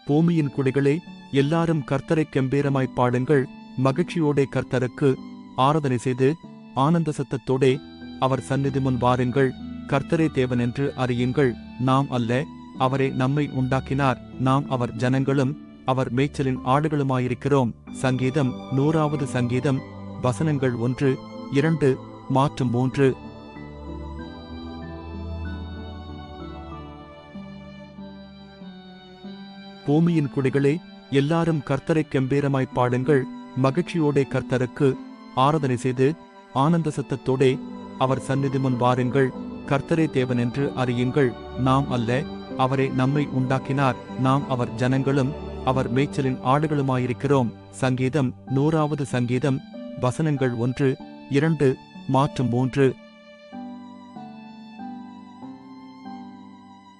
பூமியின் குடிகளே, எல்லாரும் கர்த்தரைக் கெம்பீரமாய்ப் பாடுங்கள். மகிழ்ச்சியோடே கர்த்தருக்கு ஆராதனை செய்து ஆனந்த சத்தத்தோடே அவர் சந்நிதி முன் வாருங்கள். கர்த்தரே தேவன் என்று அறியுங்கள். நாம் அல்ல, அவரே நம்மை உண்டாக்கினார். நாம் அவர் ஜனங்களும் அவர் மேய்ச்சலின் ஆடுகளுமாயிருக்கிறோம். சங்கீதம் 100வது சங்கீதம் வசனங்கள் 1, 2 மற்றும் 3. பூமியின் குடிகளே, எல்லாரும் கர்த்தரைக் கெம்பீரமாய்ப் பாடுங்கள். மகிழ்ச்சியோடே கர்த்தருக்கு ஆராதனை செய்து ஆனந்த சத்தத்தோடே அவர் சந்நிதி முன் வாருங்கள். கர்த்தரே தேவன் என்று அறியுங்கள். நாம் அல்ல, அவரே நம்மை உண்டாக்கினார். நாம் அவர் ஜனங்களும் அவர் மேய்ச்சலின் ஆடுகளுமாயிருக்கிறோம். சங்கீதம் 100வது சங்கீதம் வசனங்கள் 1, 2 மற்றும் 3.